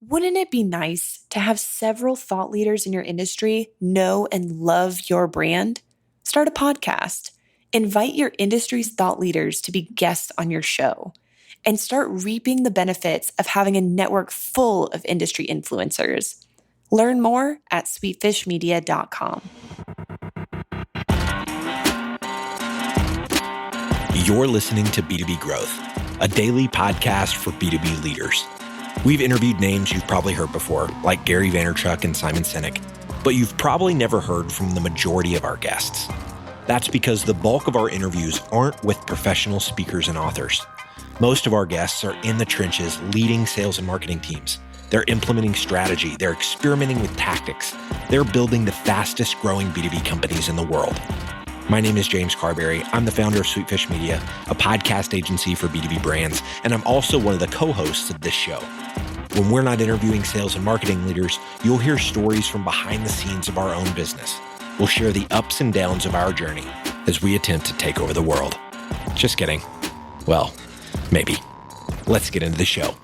Wouldn't it be nice to have several thought leaders in your industry know and love your brand? Start a podcast. Invite your industry's thought leaders to be guests on your show and start reaping the benefits of having a network full of industry influencers. Learn more at sweetfishmedia.com. You're listening to B2B Growth, a daily podcast for B2B leaders. We've interviewed names you've probably heard before, like Gary Vaynerchuk and Simon Sinek, but you've probably never heard from the majority of our guests. That's because the bulk of our interviews aren't with professional speakers and authors. Most of our guests are in the trenches leading sales and marketing teams. They're implementing strategy. They're experimenting with tactics. They're building the fastest growing B2B companies in the world. My name is James Carberry. I'm the founder of Sweetfish Media, a podcast agency for B2B brands, and I'm also one of the co-hosts of this show. When we're not interviewing sales and marketing leaders, you'll hear stories from behind the scenes of our own business. We'll share the ups and downs of our journey as we attempt to take over the world. Just kidding. Well, maybe. Let's get into the show.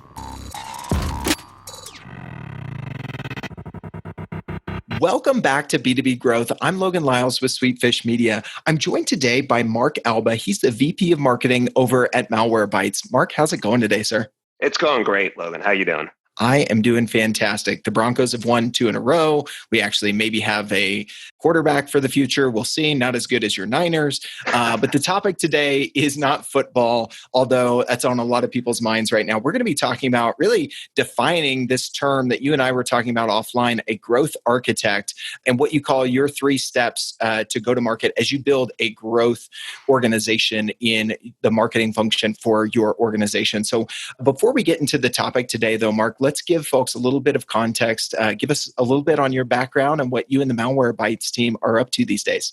Welcome back to B2B Growth. I'm Logan Lyles with Sweetfish Media. I'm joined today by Mark Alba. He's the VP of Marketing over at Malwarebytes. Mark, how's it going today, sir? It's going great, Logan. How you doing? I am doing fantastic. The Broncos have won 2 in a row. We actually maybe have a quarterback for the future. We'll see. Not as good as your Niners. But the topic today is not football, although that's on a lot of people's minds right now. We're going to be talking about really defining this term that you and I were talking about offline, a growth architect, and what you call your 3 steps to go to market as you build a growth organization in the marketing function for your organization. So before we get into the topic today, though, Mark, let's give folks a little bit of context. Give us a little bit on your background and what you and the Malwarebytes team are up to these days.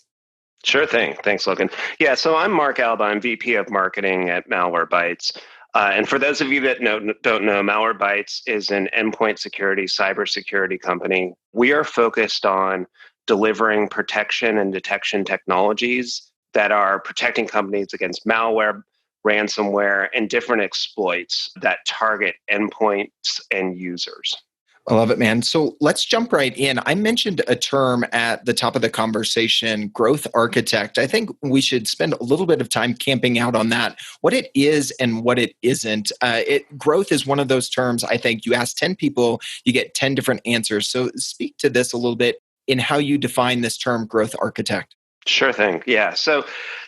Sure thing. Thanks, Logan. Yeah, so I'm Mark Alba. I'm VP of Marketing at Malwarebytes. And for those of you that don't know, Malwarebytes is an endpoint security, cybersecurity company. We are focused on delivering protection and detection technologies that are protecting companies against malware, ransomware, and different exploits that target endpoints and users. I love it, man. So let's jump right in. I mentioned a term at the top of the conversation, growth architect. I think we should spend a little bit of time camping out on that, what it is and what it isn't. Growth is one of those terms, I think you ask 10 people, you get 10 different answers. So speak to this a little bit in how you define this term, growth architect. Sure thing. Yeah. So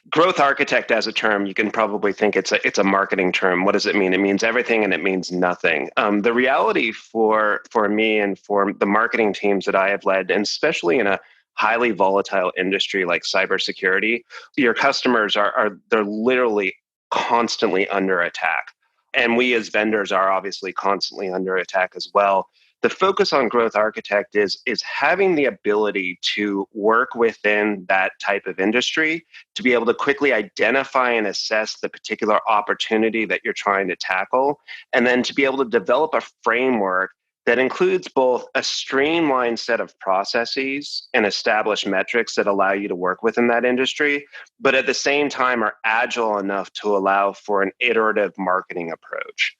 growth architect as a term, you can probably think it's a marketing term. What does it mean? It means everything and it means nothing. The reality for me and for the marketing teams that I have led, and especially in a highly volatile industry like cybersecurity, your customers they're literally constantly under attack. And we as vendors are obviously constantly under attack as well. The focus on growth architect is having the ability to work within that type of industry to be able to quickly identify and assess the particular opportunity that you're trying to tackle, and then to be able to develop a framework that includes both a streamlined set of processes and established metrics that allow you to work within that industry, but at the same time are agile enough to allow for an iterative marketing approach.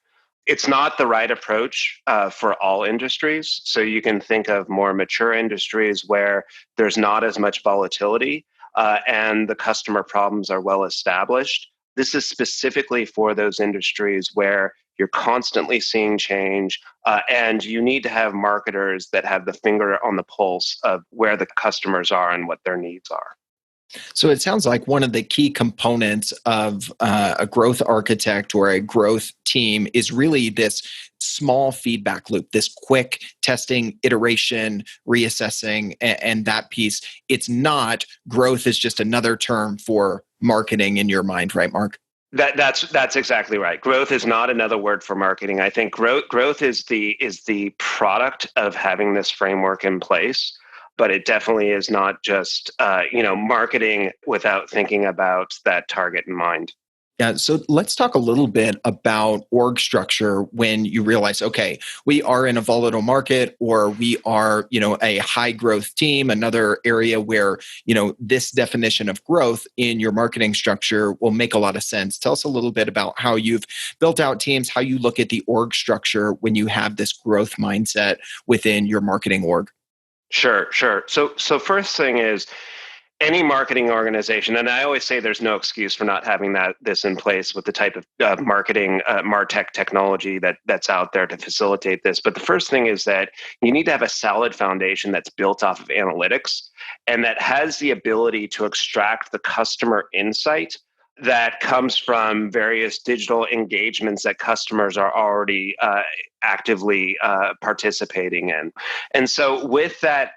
It's not the right approach for all industries. So you can think of more mature industries where there's not as much volatility and the customer problems are well established. This is specifically for those industries where you're constantly seeing change and you need to have marketers that have the finger on the pulse of where the customers are and what their needs are. So it sounds like one of the key components of a growth architect or a growth team is really this small feedback loop, this quick testing, iteration, reassessing, and that piece. It's not growth is just another term for marketing in your mind, right, Mark? That's exactly right. Growth is not another word for marketing. I think growth is the product of having this framework in place. But it definitely is not just marketing without thinking about that target in mind. Yeah, so let's talk a little bit about org structure when you realize, okay, we are in a volatile market or we are, a high growth team, another area where, this definition of growth in your marketing structure will make a lot of sense. Tell us a little bit about how you've built out teams, how you look at the org structure when you have this growth mindset within your marketing org. Sure, sure. So first thing is any marketing organization, and I always say there's no excuse for not having this in place with the type of marketing martech technology that's out there to facilitate this. But the first thing is that you need to have a solid foundation that's built off of analytics and that has the ability to extract the customer insight that comes from various digital engagements that customers are already actively participating in. And so with that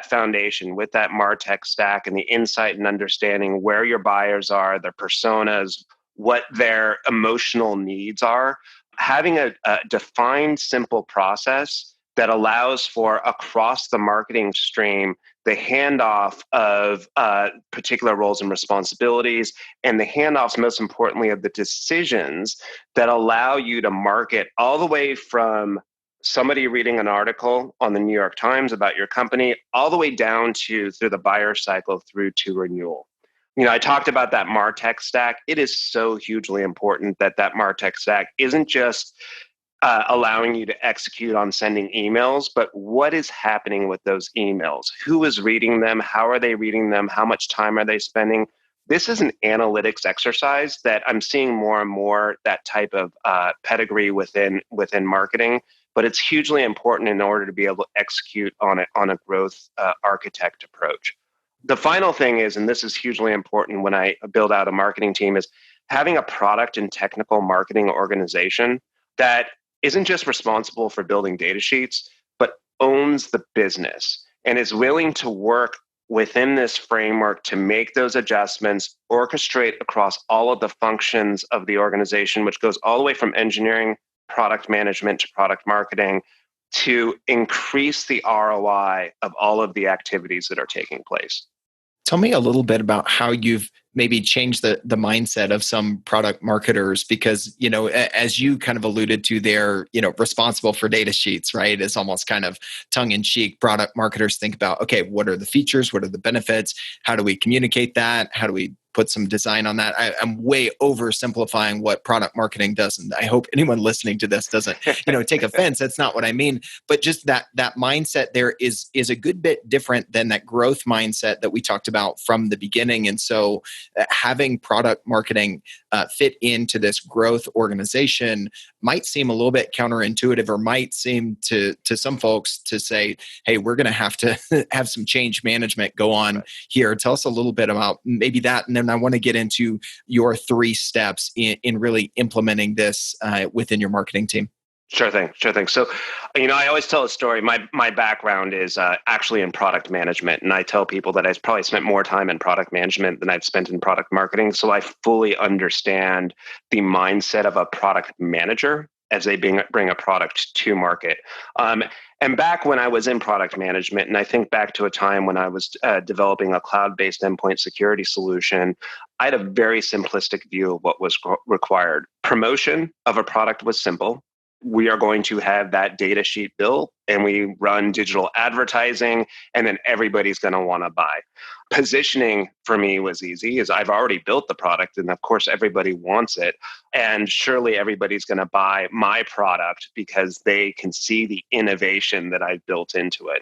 foundation, with that MarTech stack and the insight and understanding where your buyers are, their personas, what their emotional needs are, having a defined, simple process that allows for across the marketing stream the handoff of particular roles and responsibilities, and the handoffs, most importantly, of the decisions that allow you to market all the way from somebody reading an article on the New York Times about your company, all the way down to through the buyer cycle through to renewal. I talked about that MarTech stack. It is so hugely important that MarTech stack isn't just allowing you to execute on sending emails, but what is happening with those emails? Who is reading them? How are they reading them? How much time are they spending? This is an analytics exercise that I'm seeing more and more that type of pedigree within marketing, but it's hugely important in order to be able to execute on a growth architect approach. The final thing is, and this is hugely important when I build out a marketing team, is having a product and technical marketing organization that isn't just responsible for building data sheets, but owns the business and is willing to work within this framework to make those adjustments, orchestrate across all of the functions of the organization, which goes all the way from engineering, product management to product marketing, to increase the ROI of all of the activities that are taking place. Tell me a little bit about how you've maybe changed the mindset of some product marketers, because, as you kind of alluded to, they're, responsible for data sheets, right? It's almost kind of tongue in cheek. Product marketers think about, okay, what are the features? What are the benefits? How do we communicate that? How do we put some design on that? I'm way oversimplifying what product marketing does. And I hope anyone listening to this doesn't, take offense. That's not what I mean. But just that mindset there is a good bit different than that growth mindset that we talked about from the beginning. And so having product marketing fit into this growth organization might seem a little bit counterintuitive, or might seem to some folks to say, hey, we're going to have to have some change management go on here. Tell us a little bit about maybe that. And then I want to get into your 3 steps in really implementing this within your marketing team. Sure thing. So, I always tell a story. My background is actually in product management, and I tell people that I've probably spent more time in product management than I've spent in product marketing. So I fully understand the mindset of a product manager as they bring a product to market. And back when I was in product management, and I think back to a time when I was developing a cloud-based endpoint security solution, I had a very simplistic view of what was required. Promotion of a product was simple. We are going to have that data sheet built, and we run digital advertising, and then everybody's going to want to buy. Positioning for me was easy, as I've already built the product, and of course everybody wants it, and surely everybody's going to buy my product because they can see the innovation that I've built into it.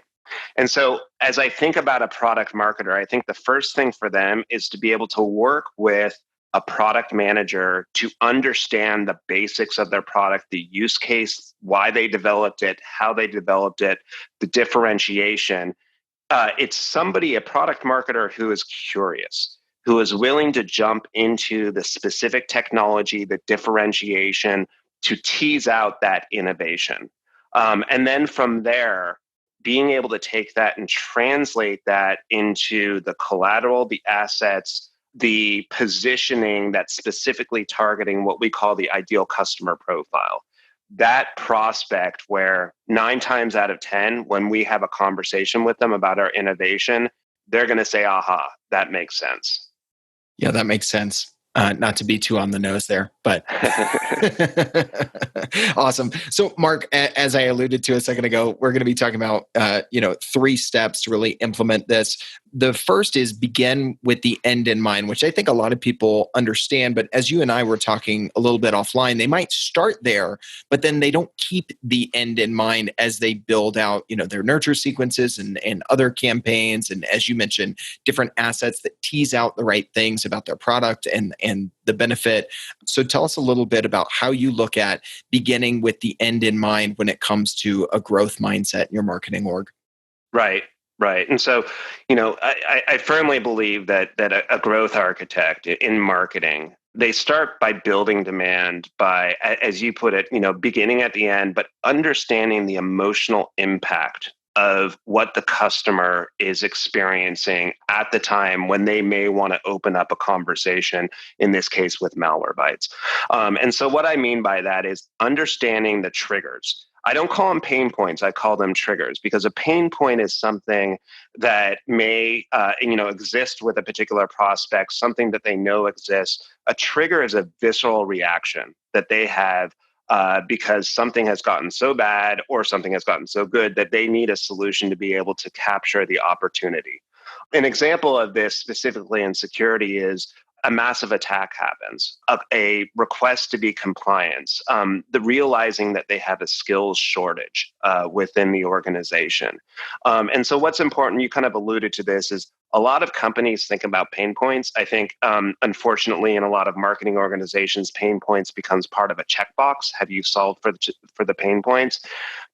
And so as I think about a product marketer, I think the first thing for them is to be able to work with a product manager to understand the basics of their product, the use case, why they developed it, how they developed it, the differentiation. It's a product marketer who is curious, who is willing to jump into the specific technology, the differentiation, to tease out that innovation. And then from there, being able to take that and translate that into the collateral, the assets, the positioning that's specifically targeting what we call the ideal customer profile. That prospect where 9 times out of 10, when we have a conversation with them about our innovation, they're going to say, aha, that makes sense. Yeah, that makes sense. Not to be too on the nose there, but awesome. So, Mark, as I alluded to a second ago, we're going to be talking about 3 steps to really implement this. The first is begin with the end in mind, which I think a lot of people understand. But as you and I were talking a little bit offline, they might start there, but then they don't keep the end in mind as they build out, their nurture sequences and other campaigns. And as you mentioned, different assets that tease out the right things about their product and the benefit. So tell us a little bit about how you look at beginning with the end in mind when it comes to a growth mindset in your marketing org. Right. Right. And so, I firmly believe that a growth architect in marketing, they start by building demand by, as you put it, beginning at the end, but understanding the emotional impact of what the customer is experiencing at the time when they may want to open up a conversation, in this case with Malwarebytes. And so what I mean by that is understanding the triggers. I don't call them pain points. I call them triggers, because a pain point is something that may, exist with a particular prospect, something that they know exists. A trigger is a visceral reaction that they have because something has gotten so bad or something has gotten so good that they need a solution to be able to capture the opportunity. An example of this specifically in security is a massive attack happens, a request to be compliant, the realizing that they have a skills shortage within the organization. And so what's important, you kind of alluded to this, is a lot of companies think about pain points. I think, unfortunately, in a lot of marketing organizations, pain points becomes part of a checkbox. Have you solved for the pain points?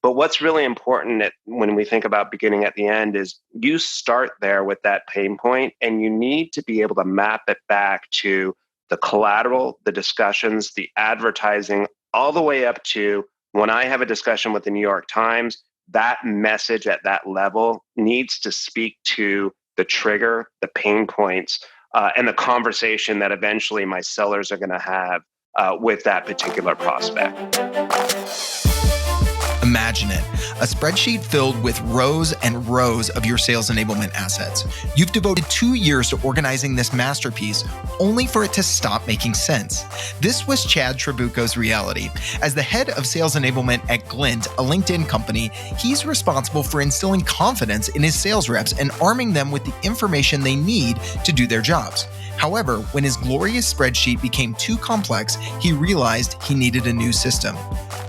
But what's really important when we think about beginning at the end is you start there with that pain point, and you need to be able to map it back to the collateral, the discussions, the advertising, all the way up to when I have a discussion with the New York Times, that message at that level needs to speak to the trigger, the pain points, and the conversation that eventually my sellers are going to have with that particular prospect. Imagine it, a spreadsheet filled with rows and rows of your sales enablement assets. You've devoted 2 years to organizing this masterpiece, only for it to stop making sense. This was Chad Trabucco's reality. As the head of sales enablement at Glint, a LinkedIn company, he's responsible for instilling confidence in his sales reps and arming them with the information they need to do their jobs. However, when his glorious spreadsheet became too complex, he realized he needed a new system.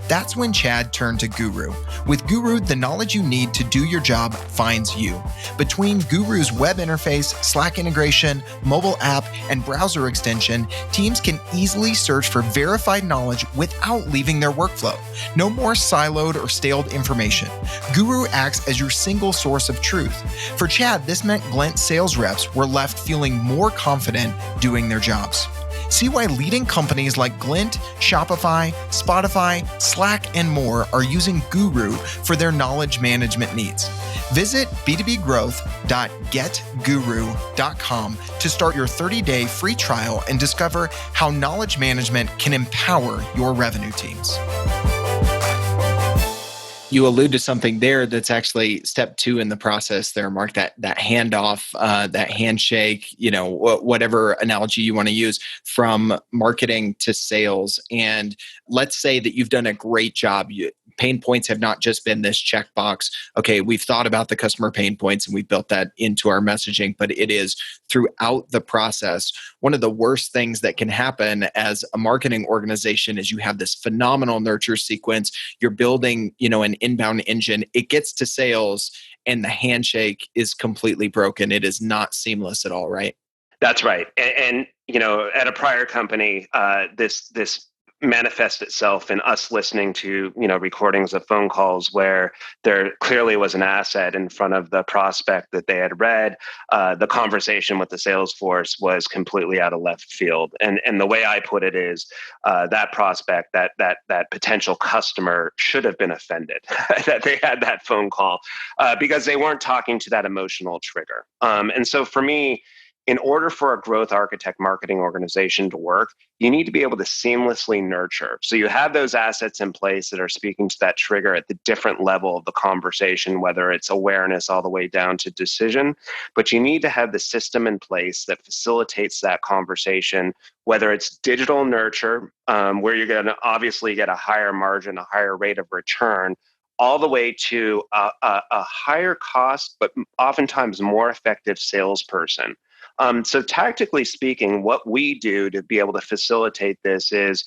That's when Chad turned to Guru. With Guru, the knowledge you need to do your job finds you. Between Guru's web interface, Slack integration, mobile app, and browser extension, teams can easily search for verified knowledge without leaving their workflow. No more siloed or staled information. Guru acts as your single source of truth. For Chad, this meant Glint sales reps were left feeling more confident doing their jobs. See why leading companies like Glint, Shopify, Spotify, Slack, and more are using Guru for their knowledge management needs. Visit b2bgrowth.getguru.com to start your 30-day free trial and discover how knowledge management can empower your revenue teams. You allude to something there that's actually step 2 in the process there, Mark, that handoff, that handshake, whatever analogy you want to use, from marketing to sales. And let's say that you've done a great job. Pain points have not just been this checkbox. Okay, we've thought about the customer pain points and we've built that into our messaging, but it is throughout the process. One of the worst things that can happen as a marketing organization is you have this phenomenal nurture sequence. You're building, an inbound engine. It gets to sales and the handshake is completely broken. It is not seamless at all, right? That's right. And at a prior company, this manifest itself in us listening to recordings of phone calls where there clearly was an asset in front of the prospect that they had read. The conversation with the sales force was completely out of left field, and the way I put it is that prospect, that potential customer, should have been offended that they had that phone call because they weren't talking to that emotional trigger. And so for me, in order for a growth architect marketing organization to work, you need to be able to seamlessly nurture. So you have those assets in place that are speaking to that trigger at the different level of the conversation, whether it's awareness all the way down to decision. But you need to have the system in place that facilitates that conversation, whether it's digital nurture, where you're going to obviously get a higher margin, a higher rate of return, all the way to a higher cost, but oftentimes more effective salesperson. So tactically speaking, what we do to be able to facilitate this is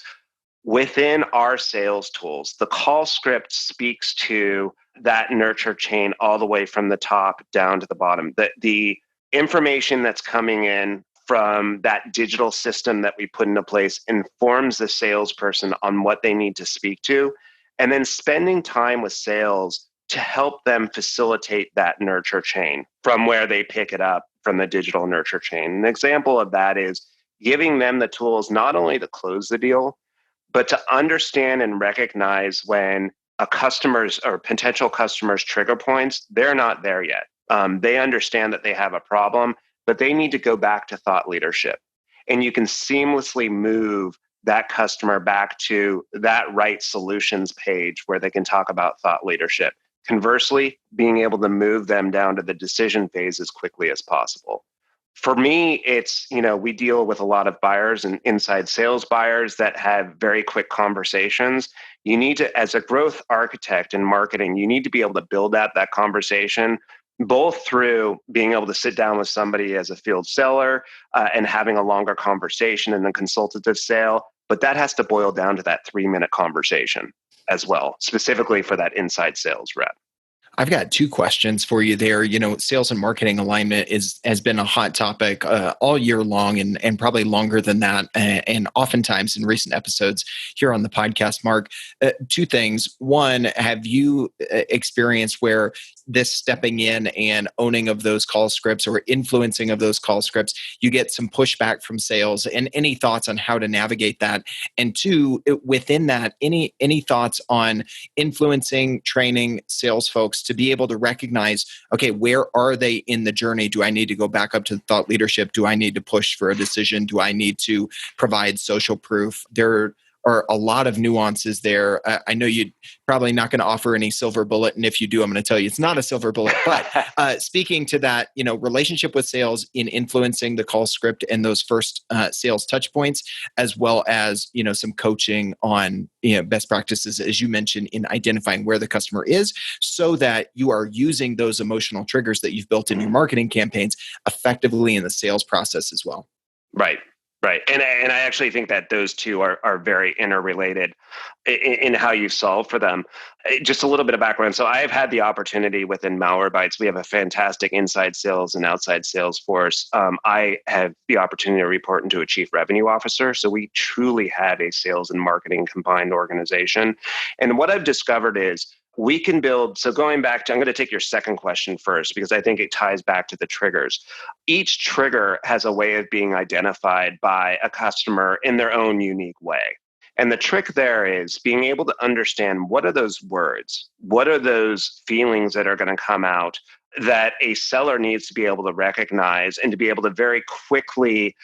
within our sales tools, the call script speaks to that nurture chain all the way from the top down to the bottom. The information that's coming in from that digital system that we put into place informs the salesperson on what they need to speak to, and then spending time with sales to help them facilitate that nurture chain from where they pick it up from the digital nurture chain. An example of that is giving them the tools not only to close the deal, but to understand and recognize when a customer's or potential customer's trigger points, they're not there yet. They understand that they have a problem, but they need to go back to thought leadership. And you can seamlessly move that customer back to that right solutions page where they can talk about thought leadership. Conversely, being able to move them down to the decision phase as quickly as possible. For me, it's, we deal with a lot of buyers and inside sales buyers that have very quick conversations. You need to, as a growth architect in marketing, you need to be able to build out that conversation, both through being able to sit down with somebody as a field seller and having a longer conversation and a consultative sale. But that has to boil down to that 3-minute conversation as well, specifically for that inside sales rep. I've got 2 questions for you there. Sales and marketing alignment has been a hot topic all year long and probably longer than that. And oftentimes in recent episodes here on the podcast, Mark, 2 things. One, have you experienced where this stepping in and owning of those call scripts or influencing of those call scripts, you get some pushback from sales, and any thoughts on how to navigate that? And 2, within that, any thoughts on influencing, training sales folks to be able to recognize, okay, where are they in the journey? Do I need to go back up to the thought leadership? Do I need to push for a decision? Do I need to provide social proof? There are a lot of nuances there. I know you're probably not going to offer any silver bullet, and if you do, I'm going to tell you it's not a silver bullet. But speaking to that, relationship with sales in influencing the call script and those first sales touch points, as well as some coaching on best practices, as you mentioned, in identifying where the customer is, so that you are using those emotional triggers that you've built in your marketing campaigns effectively in the sales process as well. Right. Right. And I actually think that those two are very interrelated in how you solve for them. Just a little bit of background. So I've had the opportunity within Malwarebytes. We have a fantastic inside sales and outside sales force. I have the opportunity to report into a chief revenue officer. So we truly have a sales and marketing combined organization. And what I've discovered is we can build, so going back to, I'm going to take your second question first, because I think it ties back to the triggers. Each trigger has a way of being identified by a customer in their own unique way. And the trick there is being able to understand, what are those words? What are those feelings that are going to come out that a seller needs to be able to recognize and to be able to very quickly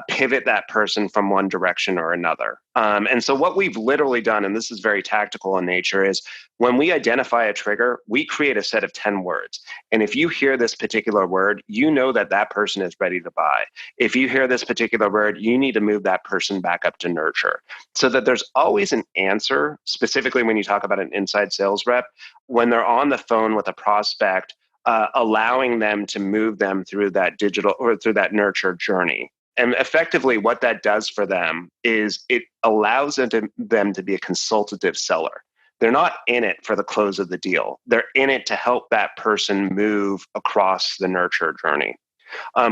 pivot that person from one direction or another. And so what we've literally done, and this is very tactical in nature, is when we identify a trigger, we create a set of 10 words. And if you hear this particular word, you know that that person is ready to buy. If you hear this particular word, you need to move that person back up to nurture, so that there's always an answer, specifically when you talk about an inside sales rep, when they're on the phone with a prospect, allowing them to move them through that digital or through that nurture journey. And effectively what that does for them is it allows them to be a consultative seller. They're not in it for the close of the deal. They're in it to help that person move across the nurture journey.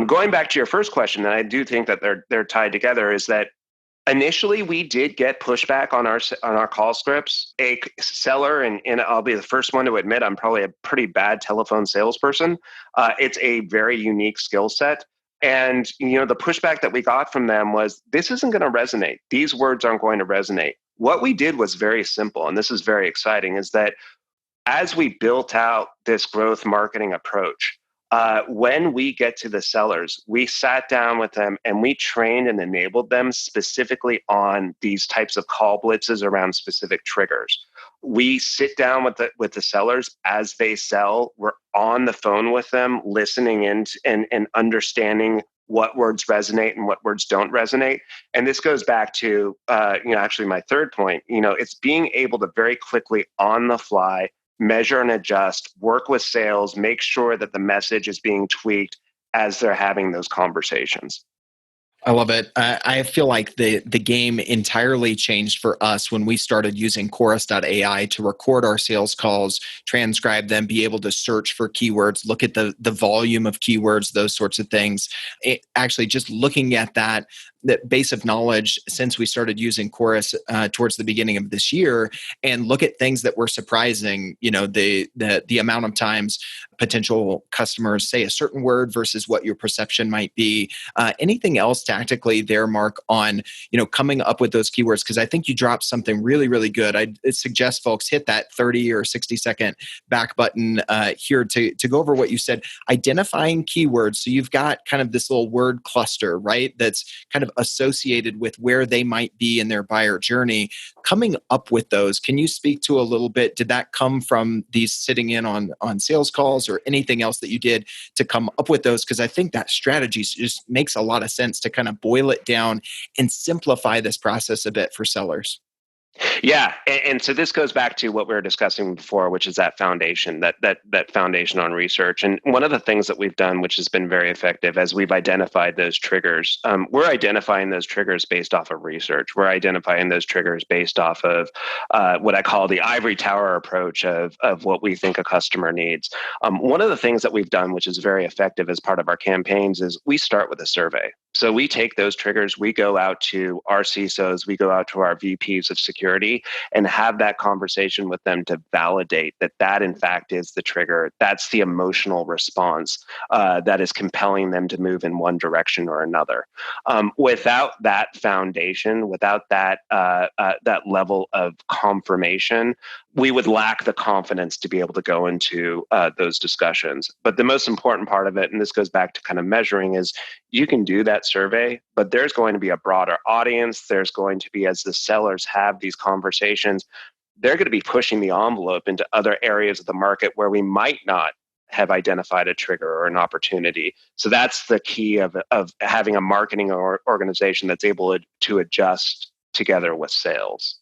Going back to your first question, and I do think that they're tied together, is that initially we did get pushback on our call scripts. A seller, and I'll be the first one to admit I'm probably a pretty bad telephone salesperson. It's a very unique skill set. And the pushback that we got from them was, this isn't going to resonate. These words aren't going to resonate. What we did was very simple, and this is very exciting, is that as we built out this growth marketing approach, When we get to the sellers, we sat down with them and we trained and enabled them specifically on these types of call blitzes around specific triggers. We sit down with the sellers as they sell. We're on the phone with them, listening in and understanding what words resonate and what words don't resonate. And this goes back to, actually my third point. It's being able to very quickly on the fly measure and adjust, work with sales, make sure that the message is being tweaked as they're having those conversations. I love it. I feel like the game entirely changed for us when we started using Chorus.ai to record our sales calls, transcribe them, be able to search for keywords, look at the volume of keywords, those sorts of things. Actually, just looking at that base of knowledge since we started using Chorus towards the beginning of this year, and look at things that were surprising. The amount of times potential customers say a certain word versus what your perception might be. Anything else tactically there, Mark, on coming up with those keywords? Because I think you dropped something really, really good. I suggest folks hit that 30 or 60-second back button here to go over what you said. Identifying keywords. So you've got kind of this little word cluster, right? That's kind of associated with where they might be in their buyer journey. Coming up with those, can you speak to a little bit? Did that come from these sitting in on sales calls or anything else that you did to come up with those? Because I think that strategy just makes a lot of sense to kind of boil it down and simplify this process a bit for sellers. Yeah, and so this goes back to what we were discussing before, which is that foundation, that foundation on research. And one of the things that we've done, which has been very effective, as we've identified those triggers, we're identifying those triggers based off of research. We're identifying those triggers based off of what I call the ivory tower approach of what we think a customer needs. One of the things that we've done, which is very effective as part of our campaigns, is we start with a survey. So we take those triggers, we go out to our CISOs, we go out to our VPs of security and have that conversation with them to validate that in fact is the trigger. That's the emotional response that is compelling them to move in one direction or another. Without that foundation, without that level of confirmation, we would lack the confidence to be able to go into those discussions. But the most important part of it, and this goes back to kind of measuring, is you can do that survey, but there's going to be a broader audience. There's going to be, as the sellers have these conversations, they're going to be pushing the envelope into other areas of the market where we might not have identified a trigger or an opportunity. So that's the key of having a marketing organization that's able to adjust together with sales.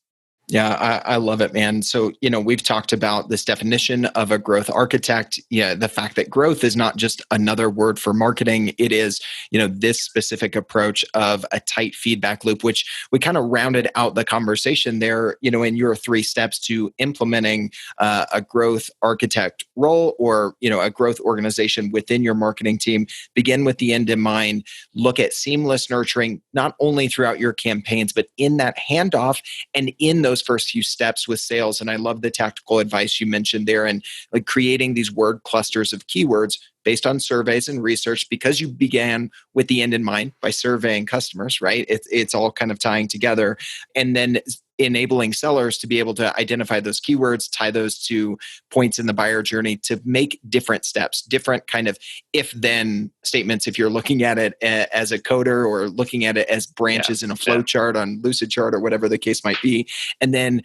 Yeah, I love it, man. So, we've talked about this definition of a growth architect. Yeah, the fact that growth is not just another word for marketing. It is, this specific approach of a tight feedback loop, which we kind of rounded out the conversation there, in your 3 steps to implementing a growth architect role or, a growth organization within your marketing team. Begin with the end in mind. Look at seamless nurturing, not only throughout your campaigns, but in that handoff and in those first few steps with sales. And I love the tactical advice you mentioned there, and like creating these word clusters of keywords based on surveys and research, because you began with the end in mind by surveying customers, right? It's all kind of tying together. And then enabling sellers to be able to identify those keywords, tie those to points in the buyer journey to make different steps, different kind of if-then statements if you're looking at it as a coder or looking at it as branches in a flow chart on Lucidchart or whatever the case might be. And then,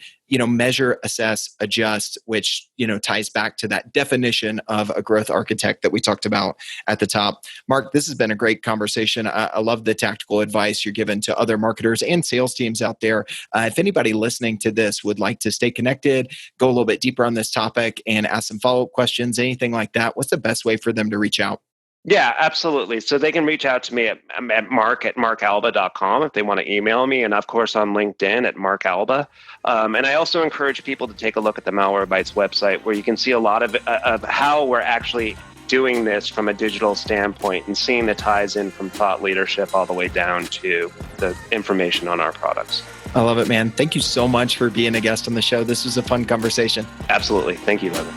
measure, assess, adjust, which, ties back to that definition of a growth architect that we talked about at the top. Mark, this has been a great conversation. I love the tactical advice you're giving to other marketers and sales teams out there. If anybody listening to this would like to stay connected, go a little bit deeper on this topic and ask some follow-up questions, anything like that, what's the best way for them to reach out? Yeah, absolutely. So they can reach out to me at mark@markalba.com if they want to email me, and of course on LinkedIn at Mark Alba. And I also encourage people to take a look at the Malwarebytes website, where you can see a lot of how we're actually doing this from a digital standpoint and seeing the ties in from thought leadership all the way down to the information on our products. I love it, man. Thank you so much for being a guest on the show. This was a fun conversation. Absolutely. Thank you, Logan.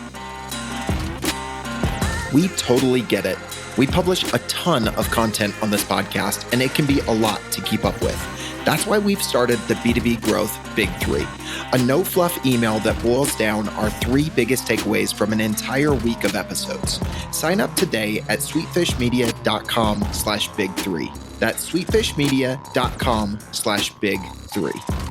We totally get it. We publish a ton of content on this podcast, and it can be a lot to keep up with. That's why we've started the B2B Growth Big Three, a no-fluff email that boils down our 3 biggest takeaways from an entire week of episodes. Sign up today at sweetfishmedia.com/big3. That's sweetfishmedia.com/big3.